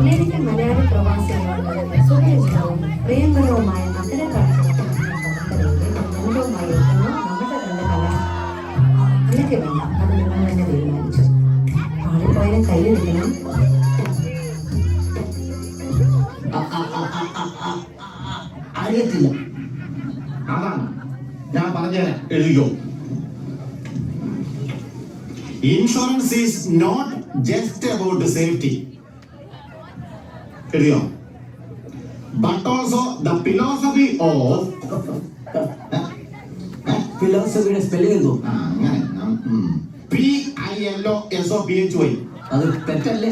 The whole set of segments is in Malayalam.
അമേരിക്കൻ മലയാളി പ്രവാസികളുടെ സുപരിചിതവും പ്രിയങ്കരവുമായ നഗര കാഴ്ചകളുടെ അനുഭവമായി എത്തുന്ന നമ്മുടെ രണ്ട് കല അല്ലെങ്കിൽ വേണ്ട, അത് നിങ്ങൾ തന്നെ തീരുമാനിച്ചു. പാടിപ്പോയാലും കയ്യിൽ നിൽക്കണം. അറിയത്തില്ല, അതാണ് ഞാൻ പറഞ്ഞുതരാം, എഴുതിയോ. Insurance is not just about safety, എഴുതിയോ, but also the philosophy of. ഫിലോസഫിയുടെ സ്പെല്ലിംഗ് എന്തോ? അങ്ങനെ PILOSOPHY. അത് തെറ്റല്ലേ?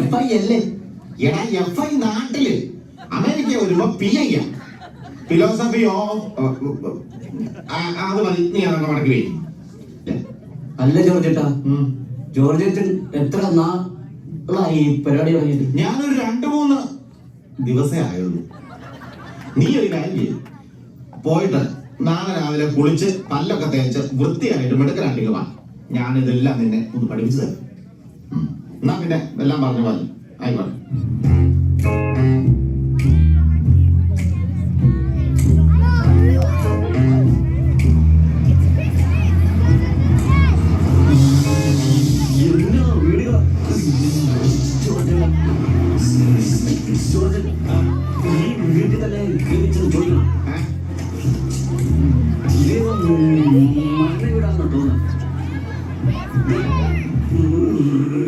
FI അല്ലേ? എടാ FI നാട്ടില്, അമേരിക്ക വരുമ്പോ PI ആണ്. ഫിലോസഫി ഓഫ് അത് മതി, നീ അതൊക്കെ മടക്കി വരും. അല്ല ജോർജേട്ടാ, ജോർജേട്ടൻ എത്ര നാളായി പരിപാടി തുടങ്ങിയിട്ട്? ഞാനൊരു 2-3 ദിവസമേ ആയുള്ളൂ. നീ ഒരു കാര്യം ചെയ്യും, പോയിട്ട് നാളെ രാവിലെ കുളിച്ച് പല്ലൊക്കെ തേച്ച് വൃത്തിയായിട്ട് മിടുക്കനാട്ടിക്ക് വാ. ഞാനിതെല്ലാം നിന്നെ ഒന്ന് പഠിപ്പിച്ചു തരാം. എന്നാ പിന്നെ എല്ലാം പറഞ്ഞ പോലെ ആയിക്കോട്ടെ. വീട്ടിൽ തന്നെ ചോദിക്കണം, മണ്ണ വീടാണെന്ന് തോന്നുന്നു.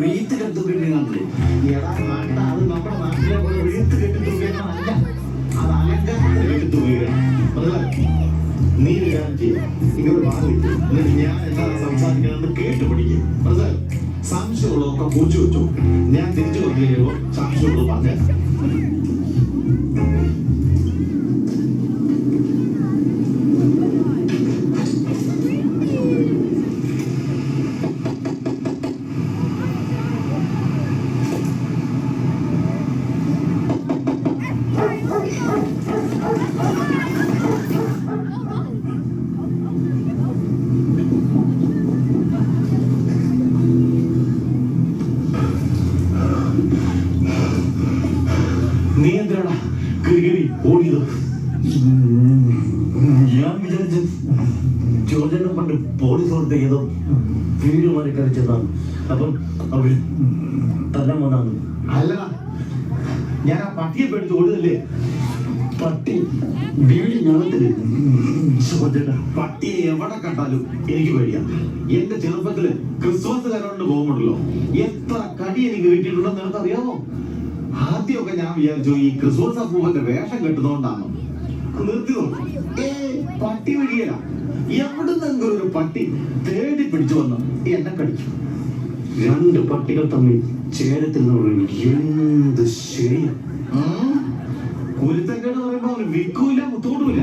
വീട്ടിലെടുത്ത് വീട്ടിൽ നാട്ടില് അത് നമ്മുടെ നാട്ടിലെ പോലെ വീട്ട് കെട്ടിത്തുകയല്ല, അത് അലങ്കാരത്തിന് കെട്ടിത്തുകയാണ്. നീ ഒരു കാര്യം ചെയ്യും, ഇങ്ങോട്ട് മാറി എന്നിട്ട് ഞാൻ എന്താ സംസാരിക്കണമെന്ന് കേട്ട് പഠിക്കും. മനസ്സിലായോ? സംശയമുള്ളതൊക്കെ കുറിച്ച് വെച്ചു. ഞാൻ തിരിച്ചു വന്നു കഴിയുമ്പോൾ സംശയമുള്ളത് പറഞ്ഞേക്കാം. നീ എന്തിനാണ് കിരി ഓടിയത്? ഞാൻ വിചാരിച്ചു ജോർജനെ പണ്ട് പോലീസ് കൊടുത്ത ഏതോ വീട് മാറി കളിച്ചതാണ്. അപ്പം അവര് തല്ലാൻ വന്നാണ്. അല്ലടാ, ഞാൻ ആ പട്ടിയെ പേടിച്ച് ഓടുന്നില്ലേ. പട്ടി വീട് ഞങ്ങളത്തില്. ജോർജന പട്ടിയെ എവിടെ കണ്ടാലും എനിക്ക് പേടിയാ. എന്റെ ചെറുപ്പത്തില് ക്രിസ്മസ് കരോണ്ട് പോകുമ്പോഴല്ലോ എത്ര കടി എനിക്ക് കിട്ടിയിട്ടുണ്ടെന്ന് നിനക്ക് അറിയാമോ? ആദ്യമൊക്കെ ഞാൻ വിചാരിച്ചു ഈ ക്രിസ്മസ് അപ്പൂപ്പന്റെ വേഷം കെട്ടുന്നോണ്ടാണോ. നിർത്തി നോക്കി, പട്ടി വഴിയല്ല, എവിടുന്നെങ്കിലും ഒരു പട്ടി തേടി പിടിച്ചു വന്ന് എന്നെ കടിക്കും. 2 പട്ടികൾ തമ്മിൽ ചേരത്തിൽ എന്ത് ശരിയാ. കുരുത്തക്കേട് പറയുമ്പോ അവന് വിൽക്കൂല, മുത്തോടൂല.